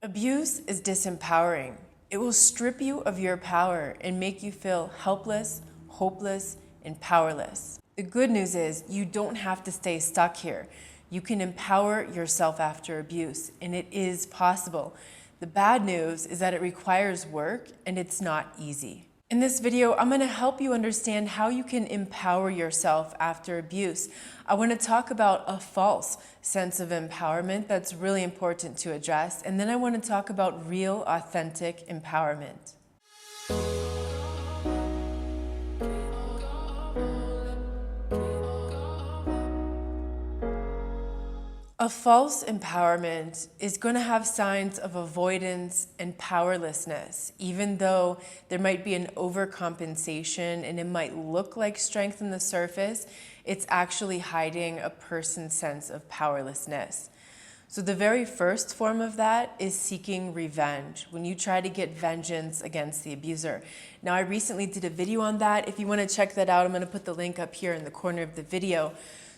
Abuse is disempowering. It will strip you of your power and make you feel helpless, hopeless, and powerless. The good news is you don't have to stay stuck here. You can empower yourself after abuse, and it is possible. The bad news is that it requires work and it's not easy. In this video, I'm going to help you understand how you can empower yourself after abuse. I want to talk about a false sense of empowerment that's really important to address, and then I want to talk about real, authentic empowerment. A false empowerment is going to have signs of avoidance and powerlessness, even though there might be an overcompensation and it might look like strength on the surface. It's actually hiding a person's sense of powerlessness. So the very first form of that is seeking revenge, when you try to get vengeance against the abuser. Now, I recently did a video on that. If you want to check that out, I'm going to put the link up here in the corner of the video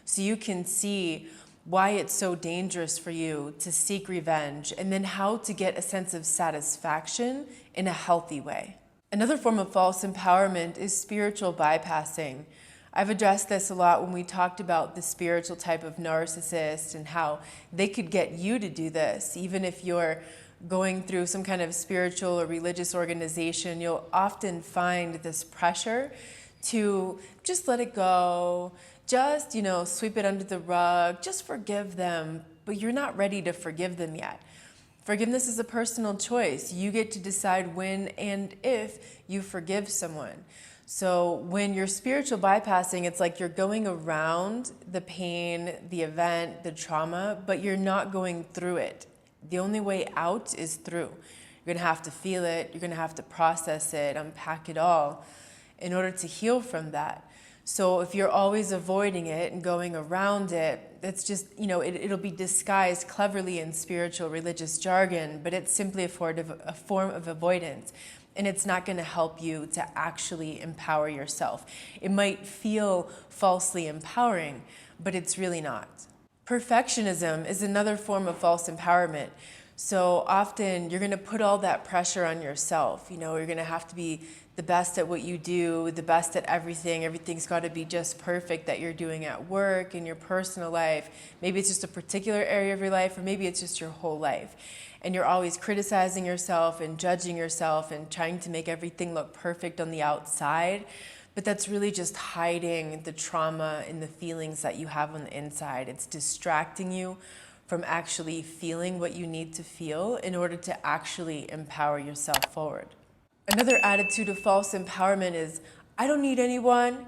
so you can see why it's so dangerous for you to seek revenge, and then how to get a sense of satisfaction in a healthy way. Another form of false empowerment is spiritual bypassing. I've addressed this a lot when we talked about the spiritual type of narcissist and how they could get you to do this. Even if you're going through some kind of spiritual or religious organization, you'll often find this pressure to just let it go, just, sweep it under the rug, just forgive them, but you're not ready to forgive them yet. Forgiveness is a personal choice. You get to decide when and if you forgive someone. So when you're spiritual bypassing, it's like you're going around the pain, the event, the trauma, but you're not going through it. The only way out is through. You're gonna have to feel it, you're gonna have to process it, unpack it all in order to heal from that. So if you're always avoiding it and going around it, it's just, it'll be disguised cleverly in spiritual religious jargon, but it's simply a form of avoidance. And it's not going to help you to actually empower yourself. It might feel falsely empowering, but it's really not. Perfectionism is another form of false empowerment. So often you're going to put all that pressure on yourself. You're going to have to be the best at what you do, the best at everything. Everything's got to be just perfect that you're doing at work, in your personal life. Maybe it's just a particular area of your life, or maybe it's just your whole life. And you're always criticizing yourself and judging yourself and trying to make everything look perfect on the outside. But that's really just hiding the trauma and the feelings that you have on the inside. It's distracting you from actually feeling what you need to feel in order to actually empower yourself forward. Another attitude of false empowerment is, I don't need anyone.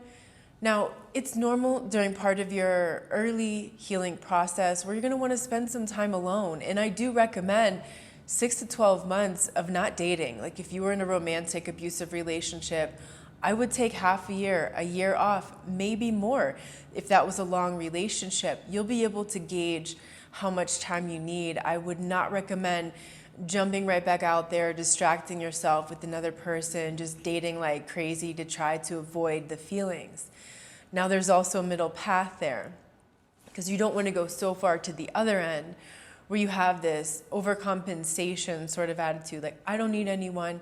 Now, it's normal during part of your early healing process where you're going to want to spend some time alone. And I do recommend 6 to 12 months of not dating. Like if you were in a romantic, abusive relationship, I would take half a year off, maybe more. If that was a long relationship, you'll be able to gauge how much time you need. I would not recommend jumping right back out there, distracting yourself with another person, just dating like crazy to try to avoid the feelings. Now there's also a middle path there, because you don't want to go so far to the other end where you have this overcompensation sort of attitude, like I don't need anyone,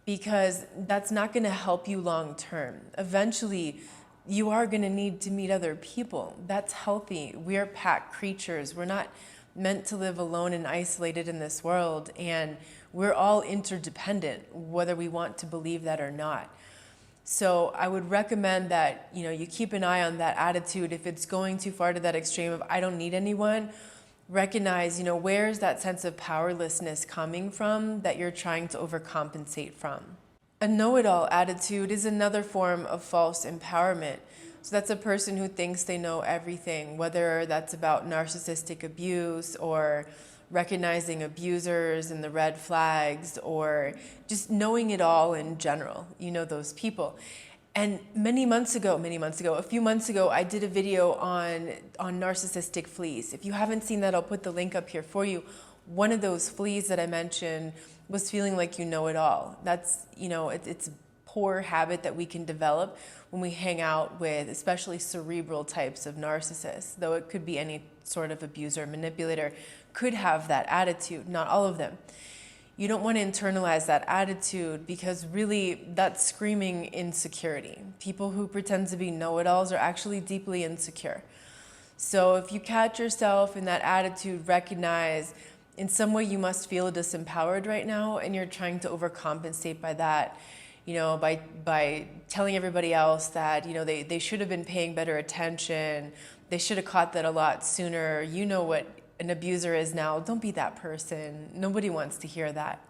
because that's not going to help you long term. Eventually, you are going to need to meet other people. That's healthy. We're pack creatures. We're not meant to live alone and isolated in this world, and we're all interdependent, whether we want to believe that or not. So I would recommend that you keep an eye on that attitude. If it's going too far to that extreme of I don't need anyone, recognize where is that sense of powerlessness coming from that you're trying to overcompensate from. A know-it-all attitude is another form of false empowerment. So that's a person who thinks they know everything, whether that's about narcissistic abuse or recognizing abusers and the red flags, or just knowing it all in general. Those people. And a few months ago, I did a video on narcissistic fleas. If you haven't seen that, I'll put the link up here for you. One of those fleas that I mentioned was feeling like you know it all. That's, it's a poor habit that we can develop when we hang out with especially cerebral types of narcissists, though it could be any sort of abuser, manipulator. could have that attitude, not all of them. You don't want to internalize that attitude because really that's screaming insecurity. People who pretend to be know-it-alls are actually deeply insecure. So if you catch yourself in that attitude, recognize in some way you must feel disempowered right now, and you're trying to overcompensate by that, by telling everybody else that, they should have been paying better attention, they should have caught that a lot sooner, you know what an abuser is now, don't be that person. Nobody wants to hear that.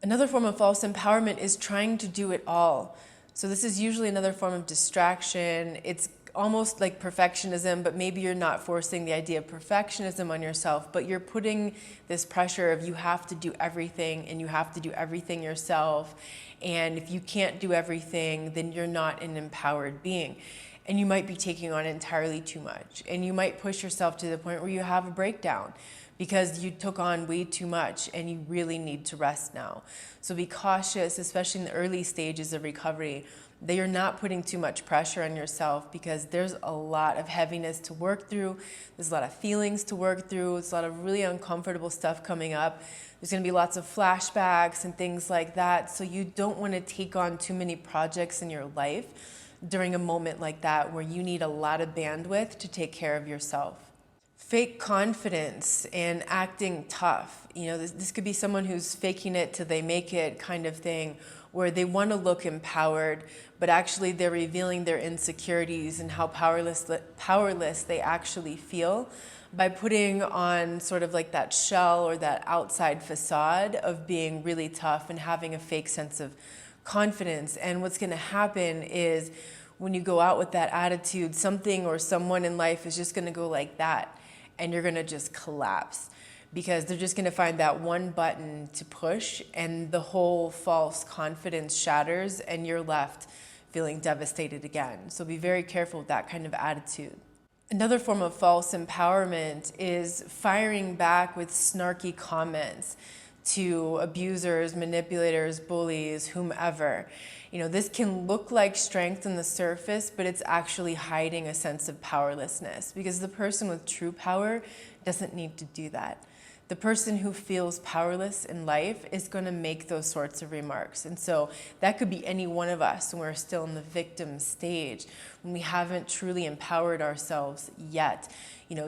Another form of false empowerment is trying to do it all. So this is usually another form of distraction. It's almost like perfectionism, but maybe you're not forcing the idea of perfectionism on yourself, but you're putting this pressure of you have to do everything and you have to do everything yourself. And if you can't do everything, then you're not an empowered being. And you might be taking on entirely too much. And you might push yourself to the point where you have a breakdown because you took on way too much and you really need to rest now. So be cautious, especially in the early stages of recovery, that you're not putting too much pressure on yourself because there's a lot of heaviness to work through. There's a lot of feelings to work through. There's a lot of really uncomfortable stuff coming up. There's going to be lots of flashbacks and things like that. So you don't want to take on too many projects in your life during a moment like that where you need a lot of bandwidth to take care of yourself. Fake confidence and acting tough. This could be someone who's faking it till they make it kind of thing, where they want to look empowered, but actually they're revealing their insecurities and how powerless they actually feel by putting on sort of like that shell or that outside facade of being really tough and having a fake sense of confidence. And what's going to happen is when you go out with that attitude, something or someone in life is just going to go like that, and you're going to just collapse because they're just going to find that one button to push and the whole false confidence shatters and you're left feeling devastated again. So be very careful with that kind of attitude. Another form of false empowerment is firing back with snarky comments to abusers, manipulators, bullies, whomever. This can look like strength on the surface, but it's actually hiding a sense of powerlessness because the person with true power doesn't need to do that. The person who feels powerless in life is going to make those sorts of remarks. And so that could be any one of us when we're still in the victim stage, when we haven't truly empowered ourselves yet,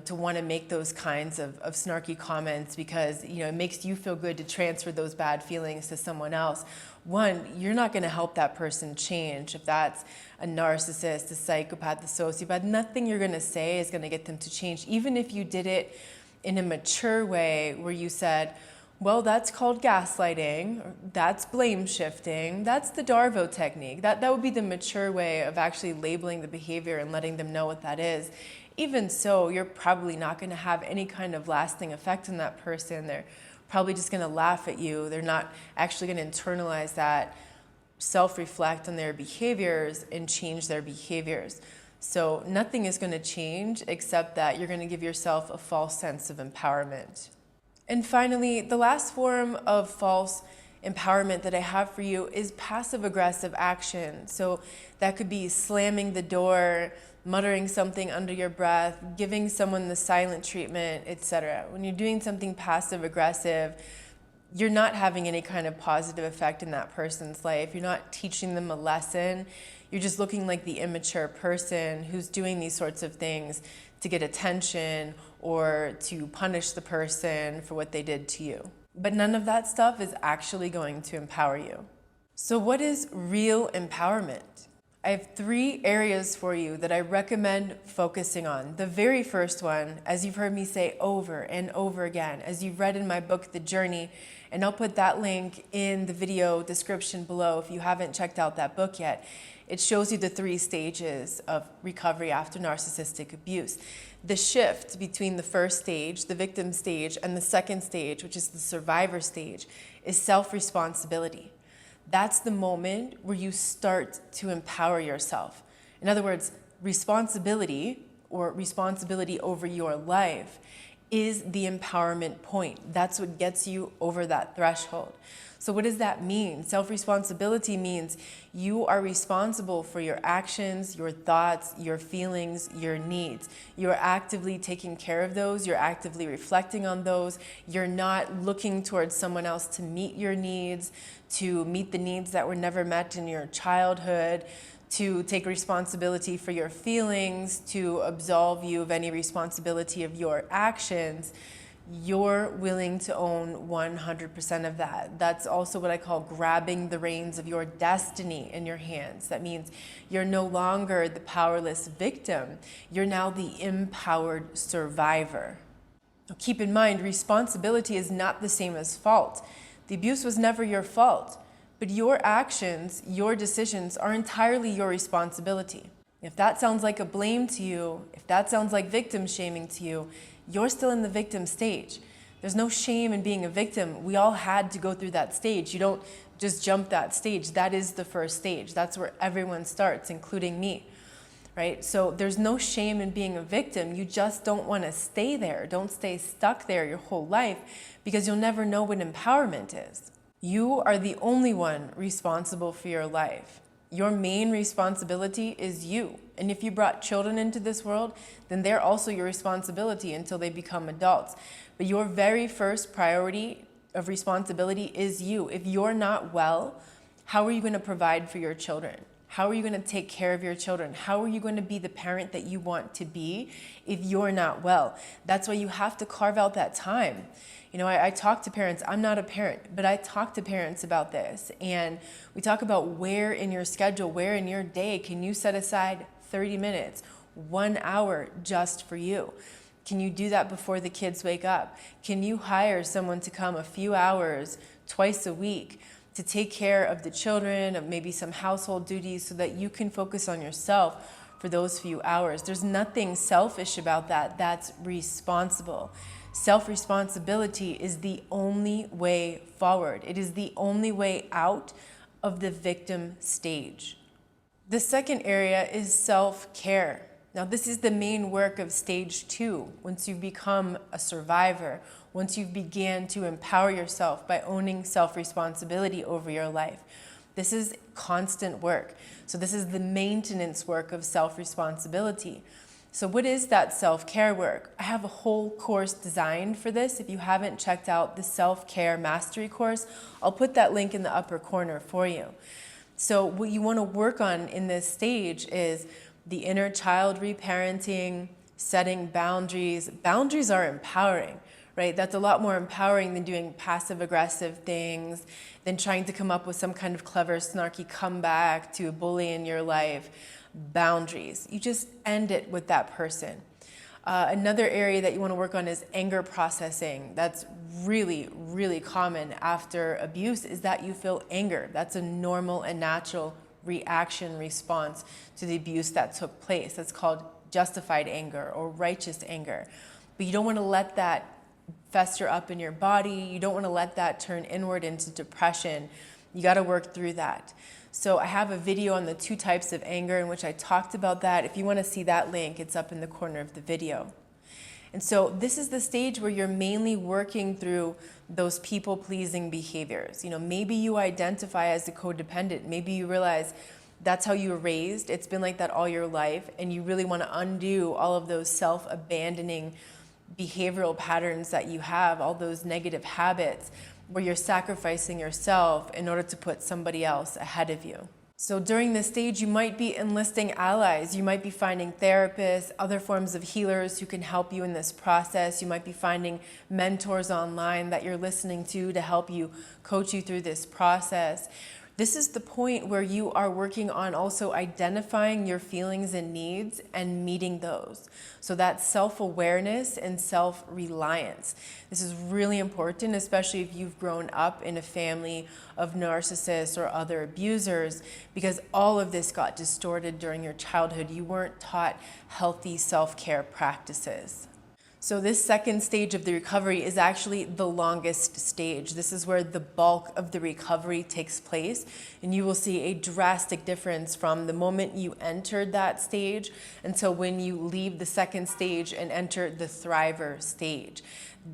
to want to make those kinds of snarky comments because, it makes you feel good to transfer those bad feelings to someone else. One, you're not going to help that person change. If that's a narcissist, a psychopath, a sociopath, nothing you're going to say is going to get them to change, even if you did it in a mature way where you said, well, that's called gaslighting, or that's blame shifting, that's the Darvo technique. That would be the mature way of actually labeling the behavior and letting them know what that is. Even so, you're probably not going to have any kind of lasting effect on that person. They're probably just going to laugh at you. They're not actually going to internalize that, self-reflect on their behaviors and change their behaviors. So nothing is going to change except that you're going to give yourself a false sense of empowerment. And finally, the last form of false empowerment that I have for you is passive-aggressive action. So that could be slamming the door, muttering something under your breath, giving someone the silent treatment, etc. When you're doing something passive-aggressive, you're not having any kind of positive effect in that person's life. You're not teaching them a lesson. You're just looking like the immature person who's doing these sorts of things to get attention or to punish the person for what they did to you. But none of that stuff is actually going to empower you. So what is real empowerment? I have 3 areas for you that I recommend focusing on. The very first one, as you've heard me say over and over again, as you've read in my book, The Journey, and I'll put that link in the video description below if you haven't checked out that book yet. It shows you the 3 stages of recovery after narcissistic abuse. The shift between the first stage, the victim stage, and the second stage, which is the survivor stage, is self-responsibility. That's the moment where you start to empower yourself. In other words, responsibility or responsibility over your life is the empowerment point. That's what gets you over that threshold. So what does that mean? Self-responsibility means you are responsible for your actions, your thoughts, your feelings, your needs. You're actively taking care of those. You're actively reflecting on those. You're not looking towards someone else to meet your needs, to meet the needs that were never met in your childhood, to take responsibility for your feelings, to absolve you of any responsibility of your actions. You're willing to own 100% of that. That's also what I call grabbing the reins of your destiny in your hands. That means you're no longer the powerless victim. You're now the empowered survivor. Now, keep in mind, responsibility is not the same as fault. The abuse was never your fault, but your actions, your decisions are entirely your responsibility. If that sounds like a blame to you, if that sounds like victim shaming to you, you're still in the victim stage. There's no shame in being a victim. We all had to go through that stage. You don't just jump that stage. That is the first stage. That's where everyone starts, including me, right? So there's no shame in being a victim. You just don't want to stay there. Don't stay stuck there your whole life, because you'll never know what empowerment is. You are the only one responsible for your life. Your main responsibility is you. And if you brought children into this world, then they're also your responsibility until they become adults. But your very first priority of responsibility is you. If you're not well, how are you going to provide for your children? How are you going to take care of your children? How are you going to be the parent that you want to be if you're not well? That's why you have to carve out that time. You know, I talk to parents. I'm not a parent, but I talk to parents about this. And we talk about where in your schedule, where in your day can you set aside 30 minutes, 1 hour just for you? Can you do that before the kids wake up? Can you hire someone to come a few hours twice a week to take care of the children, of maybe some household duties, so that you can focus on yourself for those few hours? There's nothing selfish about that. That's responsible. Self-responsibility is the only way forward. It is the only way out of the victim stage. The second area is self-care. Now, this is the main work of stage 2. Once you've become a survivor, once you've began to empower yourself by owning self-responsibility over your life. This is constant work. So this is the maintenance work of self-responsibility. So what is that self-care work? I have a whole course designed for this. If you haven't checked out the self-care mastery course, I'll put that link in the upper corner for you. So what you want to work on in this stage is the inner child reparenting, setting boundaries. Boundaries are empowering, right? That's a lot more empowering than doing passive-aggressive things, than trying to come up with some kind of clever, snarky comeback to a bully in your life. Boundaries. You just end it with that person. Another area that you want to work on is anger processing. That's really, really common after abuse, is that you feel anger. That's a normal and natural reaction, response to the abuse that took place. That's called justified anger or righteous anger. But you don't want to let that fester up in your body. You don't want to let that turn inward into depression. You got to work through that. So I have a video on the 2 types of anger in which I talked about that. If you want to see that link, it's up in the corner of the video. And so this is the stage where you're mainly working through those people-pleasing behaviors. You know, maybe you identify as a codependent. Maybe you realize that's how you were raised. It's been like that all your life, and you really want to undo all of those self-abandoning behavioral patterns that you have, all those negative habits where you're sacrificing yourself in order to put somebody else ahead of you. So during this stage, you might be enlisting allies. You might be finding therapists, other forms of healers who can help you in this process. You might be finding mentors online that you're listening to help you, coach you through this process. This is the point where you are working on also identifying your feelings and needs and meeting those. So that's self-awareness and self-reliance. This is really important, especially if you've grown up in a family of narcissists or other abusers, because all of this got distorted during your childhood. You weren't taught healthy self-care practices. So this second stage of the recovery is actually the longest stage. This is where the bulk of the recovery takes place, and you will see a drastic difference from the moment you entered that stage until when you leave the second stage and enter the thriver stage.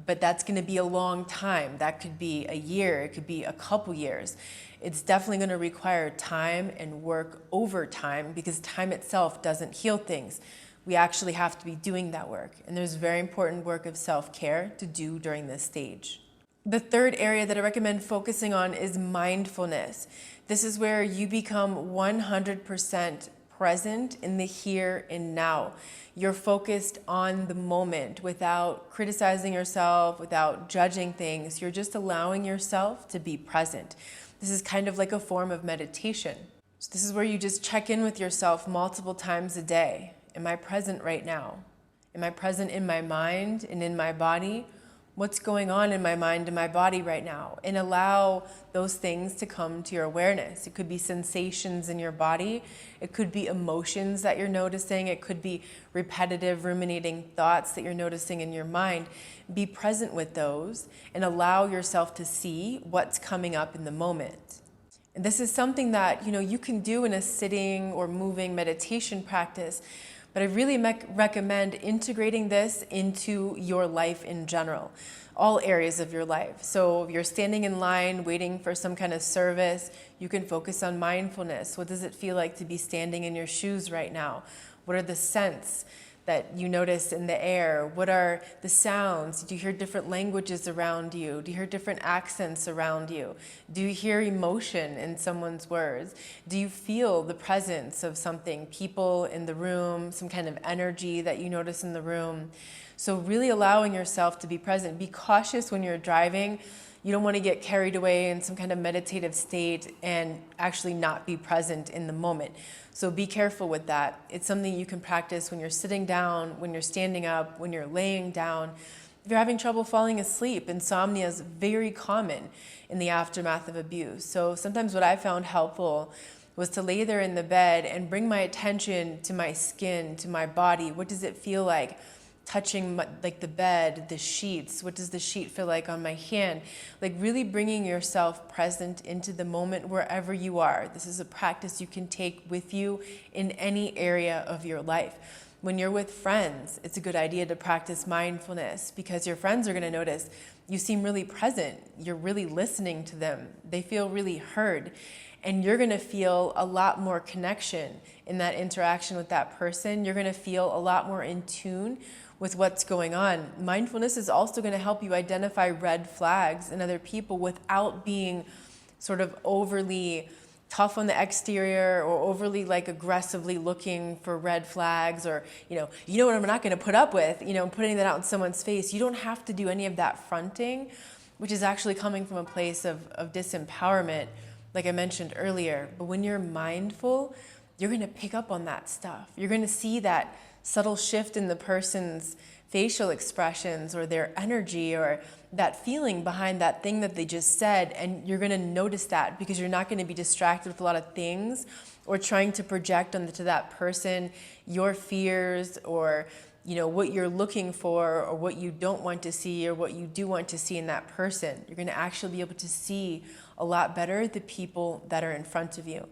But that's going to be a long time. That could be a year, it could be a couple years. It's definitely going to require time and work over time, because time itself doesn't heal things. We actually have to be doing that work. And there's very important work of self-care to do during this stage. The third area that I recommend focusing on is mindfulness. This is where you become 100% present in the here and now. You're focused on the moment without criticizing yourself, without judging things. You're just allowing yourself to be present. This is kind of like a form of meditation. So this is where you just check in with yourself multiple times a day. Am I present right now? Am I present in my mind and in my body? What's going on in my mind and my body right now? And allow those things to come to your awareness. It could be sensations in your body. It could be emotions that you're noticing. It could be repetitive, ruminating thoughts that you're noticing in your mind. Be present with those and allow yourself to see what's coming up in the moment. And this is something that you can do in a sitting or moving meditation practice. But I really recommend integrating this into your life in general, all areas of your life. So if you're standing in line waiting for some kind of service, you can focus on mindfulness. What does it feel like to be standing in your shoes right now? What are the scents that you notice in the air? What are the sounds? Do you hear different languages around you? Do you hear different accents around you? Do you hear emotion in someone's words? Do you feel the presence of something, people in the room, some kind of energy that you notice in the room? So really allowing yourself to be present. Be cautious when you're driving. You don't want to get carried away in some kind of meditative state and actually not be present in the moment. So be careful with that. It's something you can practice when you're sitting down, when you're standing up, when you're laying down. If you're having trouble falling asleep, insomnia is very common in the aftermath of abuse. So sometimes what I found helpful was to lay there in the bed and bring my attention to my skin, to my body. What does it feel like? Touching like the bed, the sheets. What does the sheet feel like on my hand? Like really bringing yourself present into the moment wherever you are. This is a practice you can take with you in any area of your life. When you're with friends, it's a good idea to practice mindfulness, because your friends are going to notice you seem really present. You're really listening to them. They feel really heard. And you're going to feel a lot more connection in that interaction with that person. You're going to feel a lot more in tune with what's going on. Mindfulness is also going to help you identify red flags in other people without being sort of overly tough on the exterior or overly aggressively looking for red flags, or you know what I'm not going to put up with, putting that out in someone's face. You don't have to do any of that fronting, which is actually coming from a place of disempowerment, like I mentioned earlier. But when you're mindful, you're going to pick up on that stuff. You're going to see that subtle shift in the person's facial expressions or their energy or that feeling behind that thing that they just said. And you're going to notice that, because you're not going to be distracted with a lot of things or trying to project onto that person your fears or what you're looking for or what you don't want to see or what you do want to see in that person. You're going to actually be able to see a lot better the people that are in front of you.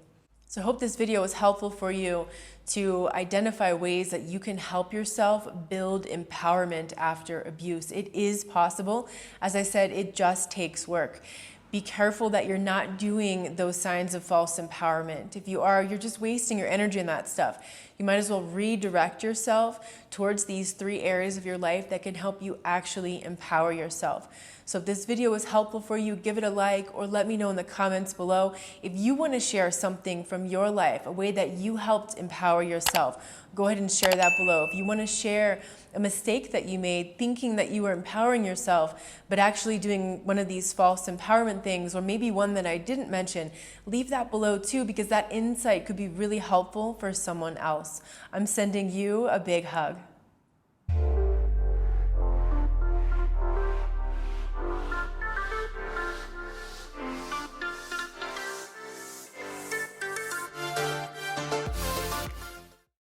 So I hope this video was helpful for you to identify ways that you can help yourself build empowerment after abuse. It is possible. As I said, it just takes work. Be careful that you're not doing those signs of false empowerment. If you are, you're just wasting your energy on that stuff. You might as well redirect yourself towards these 3 areas of your life that can help you actually empower yourself. So if this video was helpful for you, give it a like or let me know in the comments below. If you want to share something from your life, a way that you helped empower yourself, go ahead and share that below. If you want to share a mistake that you made thinking that you were empowering yourself, but actually doing one of these false empowerment things, or maybe one that I didn't mention, leave that below too, because that insight could be really helpful for someone else. I'm sending you a big hug.